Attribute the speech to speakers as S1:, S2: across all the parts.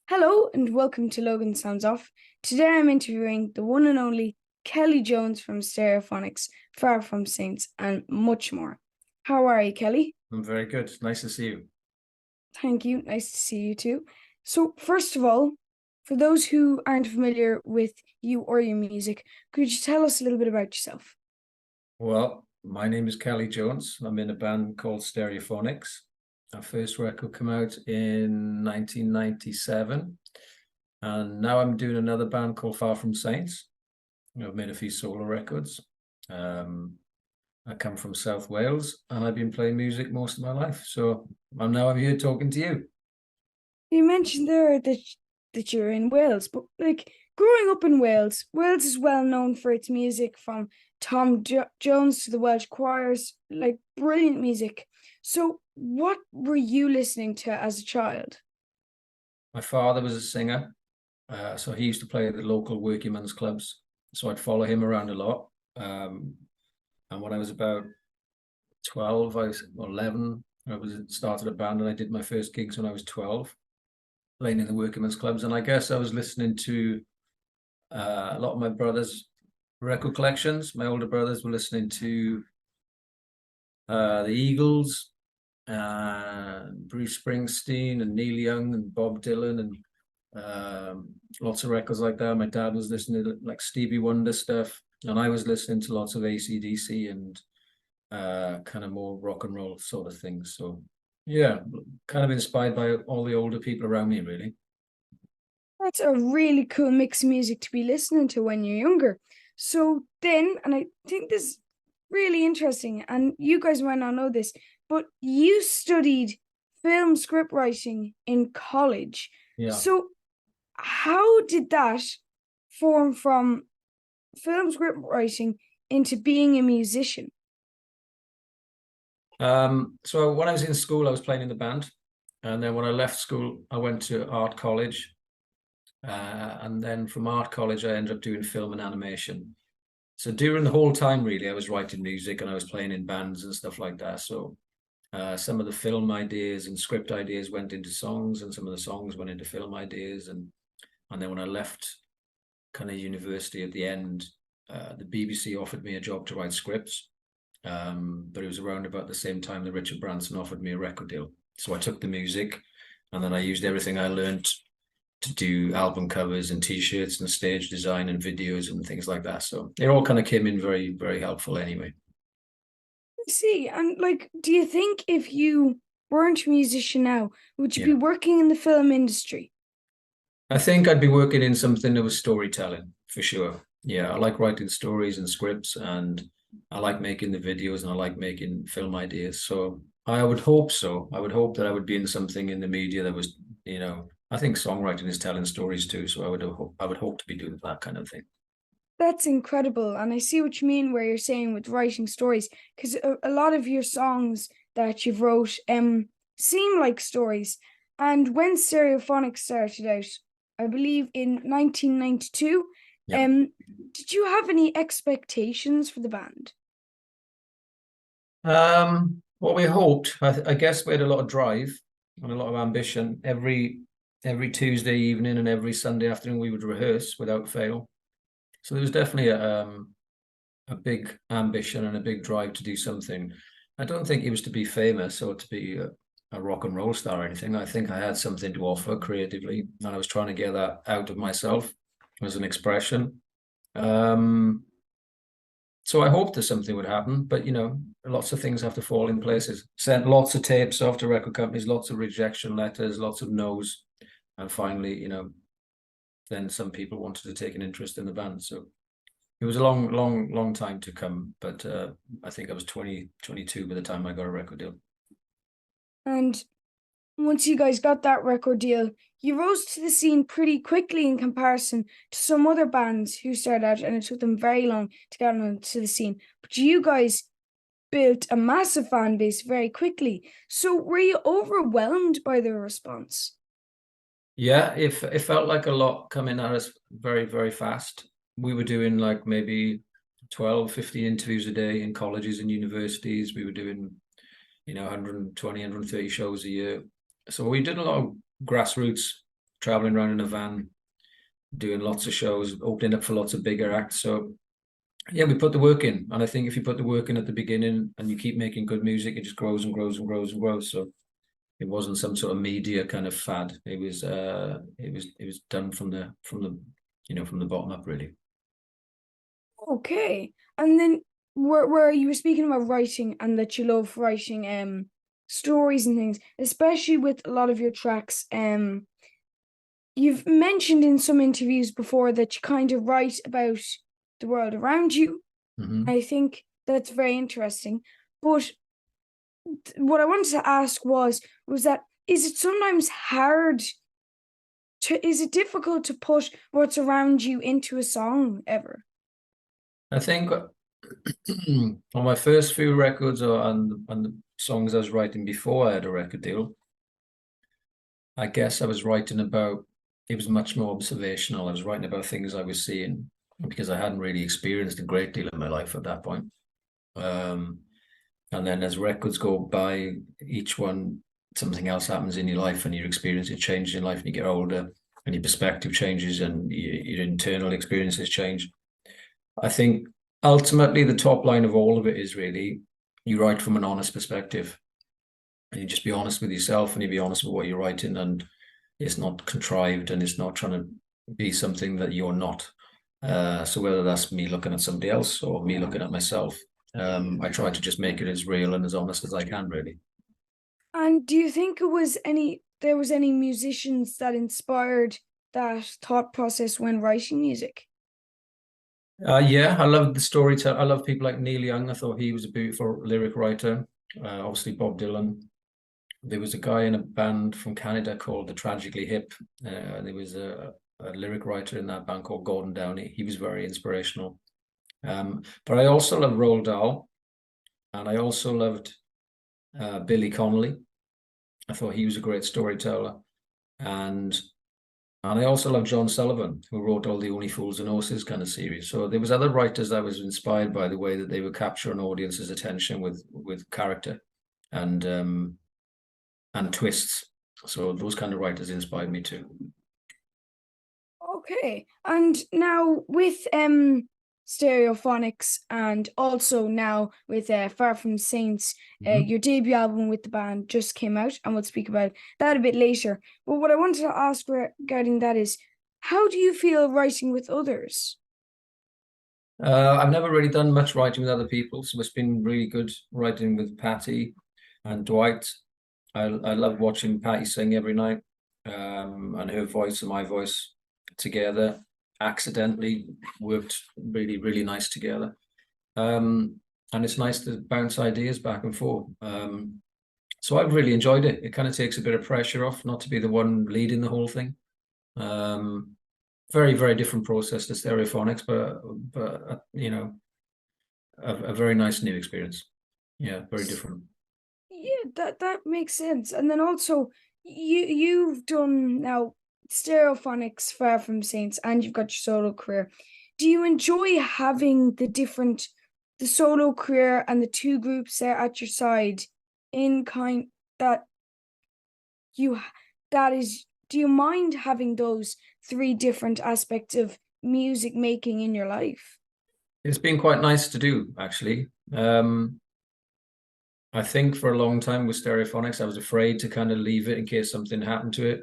S1: Hello and welcome to Logan Sounds Off. Today I'm interviewing the one and only Kelly Jones from Stereophonics, Far From Saints, and much more. How are you, Kelly?
S2: I'm very good. Nice to see you.
S1: Thank you. Nice to see you too. So, first of all, for those who aren't familiar with you or your music, could you tell us a little bit about yourself?
S2: Well, my name is Kelly Jones. I'm in a band called Stereophonics. Our first record came out in 1997. And now I'm doing another band called Far From Saints. I've made a few solo records. I come from South Wales and I've been playing music most of my life. So I'm here talking to you.
S1: You mentioned there that you're in Wales, but growing up in Wales, Wales is well known for its music, from Jones to the Welsh choirs, like brilliant music. So, what were you listening to as a child?
S2: My father was a singer. So he used to play at the local working men's clubs. So I'd follow him around a lot. And when I was about 12, I was 11, started a band, and I did my first gigs when I was 12, playing in the working men's clubs. And I guess I was listening to a lot of my brothers' record collections. My older brothers were listening to the Eagles, Bruce Springsteen and Neil Young and Bob Dylan and lots of records like that. My dad was listening to like Stevie Wonder stuff, and I was listening to lots of AC/DC and kind of more rock and roll sort of things. So yeah, kind of inspired by all the older people around me, really.
S1: That's a really cool mix of music to be listening to when you're younger. So then, and I think this is really interesting, and you guys might not know this, but you studied film script writing in college.
S2: Yeah.
S1: So how did that form from film script writing into being a musician?
S2: So when I was in school, I was playing in the band, and then when I left school, I went to art college, and then from art college, I ended up doing film and animation. So during the whole time, really, I was writing music and I was playing in bands and stuff like that. So some of the film ideas and script ideas went into songs, and some of the songs went into film ideas, and then when I left kind of university at the end, the BBC offered me a job to write scripts. But it was around about the same time that Richard Branson offered me a record deal. So I took the music, and then I used everything I learned to do album covers and T-shirts and stage design and videos and things like that. So it all kind of came in very, very helpful anyway.
S1: I see. And do you think if you weren't a musician now, would you
S2: Yeah.
S1: be working in the film industry?
S2: I think I'd be working in something that was storytelling for sure. Yeah, I like writing stories and scripts, and I like making the videos, and I like making film ideas. So I would hope so. I would hope that I would be in something in the media that was, I think songwriting is telling stories too. So I would hope to be doing that kind of thing.
S1: That's incredible. And I see what you mean where you're saying with writing stories, because a lot of your songs that you've wrote seem like stories. And when Stereophonics started out, I believe in 1992,
S2: Yeah.
S1: did you have any expectations for the band?
S2: What we hoped, I guess we had a lot of drive and a lot of ambition. Every Tuesday evening and every Sunday afternoon we would rehearse without fail. So there was definitely a big ambition and a big drive to do something. I don't think it was to be famous or to be a rock and roll star or anything. I think I had something to offer creatively, and I was trying to get that out of myself as an expression. Um, so I hoped that something would happen, but lots of things have to fall in places. Sent lots of tapes off to record companies, lots of rejection letters, lots of no's, and finally, then some people wanted to take an interest in the band. So it was a long, long, long time to come, but I think I was 20, 22 by the time I got a record deal.
S1: And once you guys got that record deal, you rose to the scene pretty quickly in comparison to some other bands who started out and it took them very long to get onto the scene. But you guys built a massive fan base very quickly. So were you overwhelmed by the response?
S2: Yeah, it felt like a lot coming at us very, very fast. We were doing like maybe 12, 15 interviews a day in colleges and universities. We were doing, 120, 130 shows a year. So we did a lot of grassroots traveling around in a van, doing lots of shows, opening up for lots of bigger acts. So yeah, we put the work in, and I think if you put the work in at the beginning and you keep making good music, it just grows and grows and grows and grows. So it wasn't some sort of media kind of fad. It was done from the from the bottom up, really.
S1: Okay. And then where you were speaking about writing and that you love writing stories and things, especially with a lot of your tracks. You've mentioned in some interviews before that you kind of write about the world around you.
S2: Mm-hmm.
S1: I think that's very interesting. But what I wanted to ask was that is it sometimes hard is it difficult to put what's around you into a song ever?
S2: I think on my first few records and the songs I was writing before I had a record deal, I guess I was writing about, it was much more observational. I was writing about things I was seeing because I hadn't really experienced a great deal in my life at that point. And then as records go by, each one, something else happens in your life and your experience changes in life and you get older and your perspective changes and your internal experiences change. I think ultimately the top line of all of it is really you write from an honest perspective and you just be honest with yourself and you be honest with what you're writing, and it's not contrived and it's not trying to be something that you're not. So whether that's me looking at somebody else or me looking at myself, I try to just make it as real and as honest as I can, really.
S1: And do you think there was any musicians that inspired that thought process when writing music?
S2: Yeah, I love the storytelling. I love people like Neil Young. I thought he was a beautiful lyric writer. Obviously, Bob Dylan. There was a guy in a band from Canada called the Tragically Hip. There was a lyric writer in that band called Gordon Downey. He was very inspirational. But I also love Roald Dahl, and I also loved Billy Connolly. I thought he was a great storyteller, and I also love John Sullivan, who wrote all the Only Fools and Horses kind of series. So there was other writers that I was inspired by the way that they would capture an audience's attention with character and twists. So those kind of writers inspired me too.
S1: Okay. And now with Stereophonics and also now with Far From Saints, your debut album with the band just came out, and we'll speak about that a bit later. But what I wanted to ask regarding that is, how do you feel writing with others?
S2: I've never really done much writing with other people, so it's been really good writing with Patty and Dwight. I love watching Patty sing every night, and her voice and my voice together accidentally worked really, really nice together. And it's nice to bounce ideas back and forth. So I've really enjoyed it. It kind of takes a bit of pressure off, not to be the one leading the whole thing. Very, very different process to Stereophonics, but you know, a very nice new experience. Yeah, very different.
S1: Yeah, that makes sense. And then also you've done now Stereophonics, Far From Saints, and you've got your solo career. Do you enjoy having the solo career and the two groups there at your side in kind that you that is do you mind having those three different aspects of music making in your life?
S2: It's been quite nice to do, actually. I think for a long time with Stereophonics, I was afraid to kind of leave it in case something happened to it.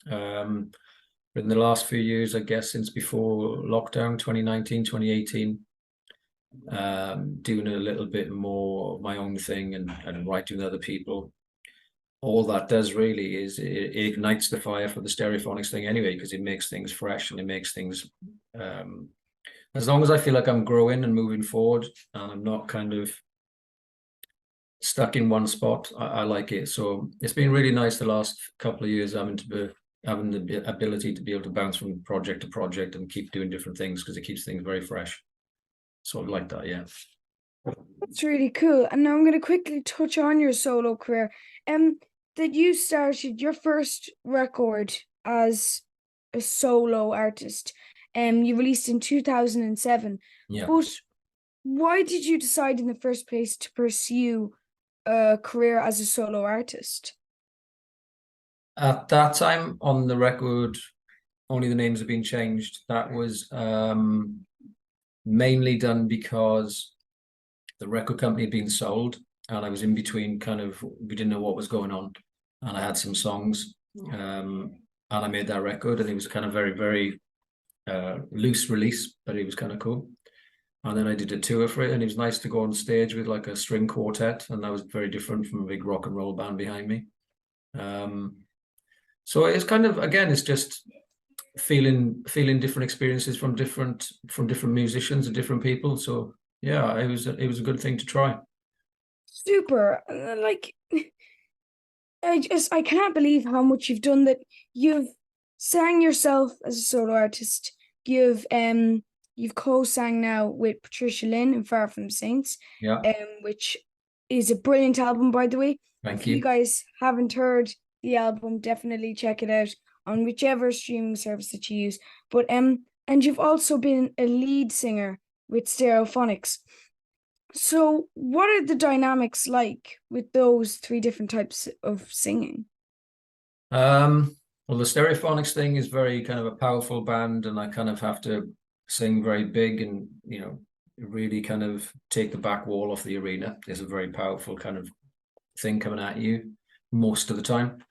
S2: But in the last few years, I guess since before lockdown, 2019, 2018, doing a little bit more of my own thing and writing with other people. All that does really is it ignites the fire for the Stereophonics thing anyway, because it makes things fresh and it makes things, as long as I feel like I'm growing and moving forward and I'm not kind of stuck in one spot, I like it. So it's been really nice the last couple of years having the ability to be able to bounce from project to project and keep doing different things, because it keeps things very fresh. So I like that, yeah.
S1: That's really cool. And now I'm going to quickly touch on your solo career. That you started your first record as a solo artist. You released in 2007.
S2: Yeah.
S1: But why did you decide in the first place to pursue a career as a solo artist?
S2: At that time on the record, only the names have been changed. That was mainly done because the record company had been sold, and I was in between we didn't know what was going on, and I had some songs, and I made that record, and it was kind of very, very loose release, but it was kind of cool. And then I did a tour for it, and it was nice to go on stage with like a string quartet, and that was very different from a big rock and roll band behind me. So it's kind of, again, it's just feeling different experiences from different musicians and different people. So yeah, it was a good thing to try.
S1: Super. Like, I can't believe how much you've done. That you've sang yourself as a solo artist. You've co-sang now with Patricia Lynn in Far From the Saints,
S2: Yeah,
S1: which is a brilliant album, by the way.
S2: thank
S1: If you
S2: you.
S1: guys haven't heard the album, definitely check it out on whichever streaming service that you use. But and you've also been a lead singer with Stereophonics. So, what are the dynamics like with those three different types of singing?
S2: Well, the Stereophonics thing is very kind of a powerful band, and I kind of have to sing very big and, really kind of take the back wall off the arena. There's a very powerful kind of thing coming at you most of the time.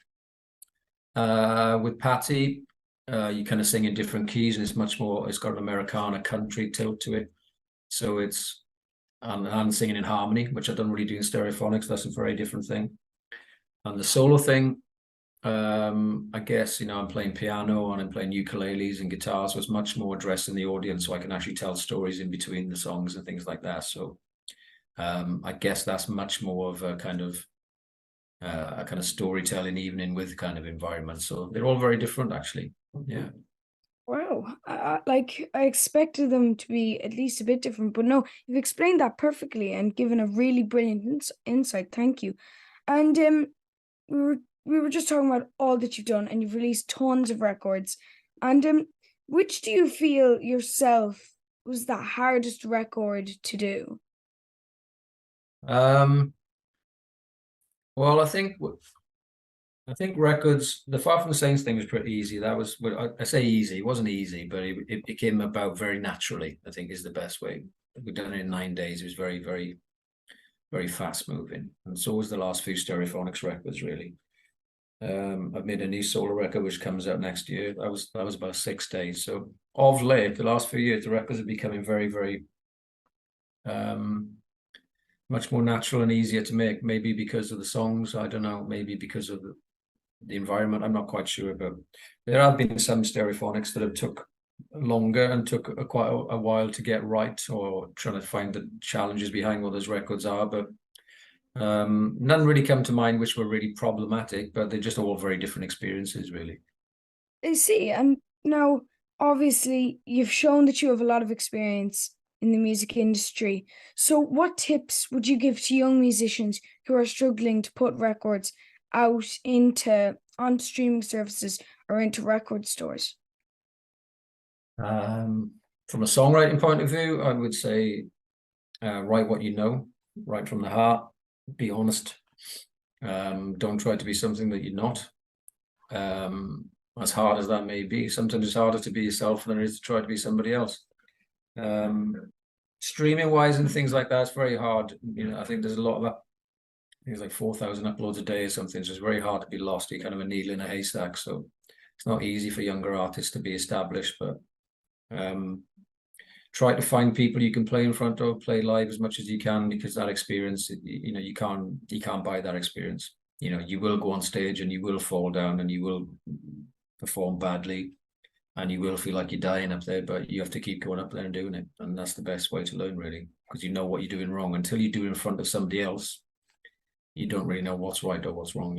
S2: With Patty, you kind of sing in different keys, and it's got an Americana country tilt to it. So I'm singing in harmony, which I don't really do in Stereophonics. That's a very different thing. And the solo thing, I guess, I'm playing piano and I'm playing ukuleles and guitars, so it's much more addressing the audience, so I can actually tell stories in between the songs and things like that. So I guess that's much more of a kind of storytelling evening with kind of environment. So they're all very different, actually. Yeah.
S1: Wow, like I expected them to be at least a bit different, but no, you've explained that perfectly and given a really brilliant insight. Thank you. And we were we were just talking about all that you've done, and you've released tons of records. And which do you feel yourself was the hardest record to do?
S2: Um, well, I think records, the Far From the Saints thing was pretty easy. That was, well, I say easy, it wasn't easy, but it came about very naturally, I think is the best way. We've done it in 9 days. It was very, very, very fast moving. And so was the last few Stereophonics records, really. I've made a new solo record which comes out next year. That was about 6 days. So of late, the last few years, the records are becoming very, very much more natural and easier to make. Maybe because of the songs, I don't know. Maybe because of the environment, I'm not quite sure. But there have been some Stereophonics that have took longer and took quite a while to get right, or trying to find the challenges behind what those records are. But none really come to mind which were really problematic, but they're just all very different experiences, really.
S1: I see. And now, obviously, you've shown that you have a lot of experience in the music industry. So, what tips would you give to young musicians who are struggling to put records out on streaming services or into record stores?
S2: From a songwriting point of view, I would say write what you know, write from the heart, be honest. Don't try to be something that you're not. As hard as that may be, sometimes it's harder to be yourself than it is to try to be somebody else. Streaming wise and things like that, it's very hard. I think there's a lot of that. Things like 4,000 uploads a day or something. So it's very hard to be lost. You're kind of a needle in a haystack. So it's not easy for younger artists to be established, but try to find people you can play in front of, play live as much as you can, because that experience, you can't buy that experience. You will go on stage and you will fall down and you will perform badly and you will feel like you're dying up there, but you have to keep going up there and doing it. And that's the best way to learn, really, because you know what you're doing wrong. Until you do it in front of somebody else, you don't really know what's right or what's wrong.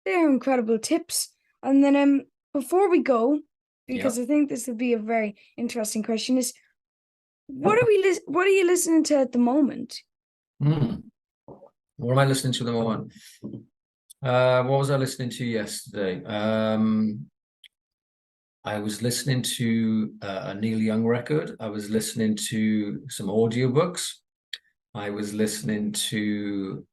S1: They're incredible tips. And then before we go, because
S2: Yeah.
S1: I think this would be a very interesting question, is what are you listening to at the moment?
S2: What am I listening to at the moment? What was I listening to yesterday? I was listening to a Neil Young record. I was listening to some audiobooks. I was listening to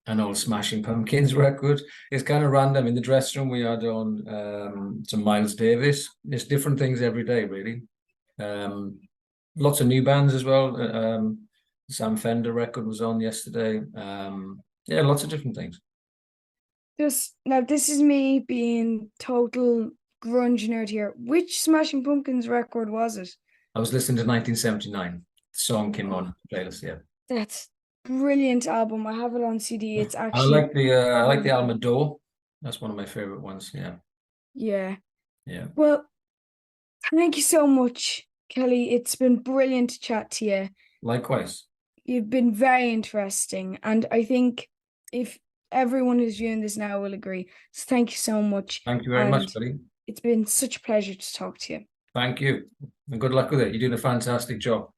S2: an old Smashing Pumpkins record. It's kind of random. In the dressing room, we had on some Miles Davis. It's different things every day, really. Lots of new bands as well. Sam Fender record was on yesterday. Yeah, lots of different things.
S1: Now this is me being total grunge nerd here. Which Smashing Pumpkins record was it?
S2: I was listening to 1979. The song came on the playlist. Yeah,
S1: That's brilliant album. I have it on CD. It's
S2: I
S1: actually
S2: like the Almador. That's one of my favorite ones. Yeah,
S1: yeah.
S2: yeah.
S1: Well, thank you so much, Kelly. It's been brilliant to chat to you.
S2: Likewise.
S1: You've been very interesting, and I think if everyone who's viewing this now will agree. So thank you so much.
S2: Thank you very
S1: And
S2: much, buddy.
S1: it's been such a pleasure to talk to you.
S2: Thank you. And good luck with it. You're doing a fantastic job.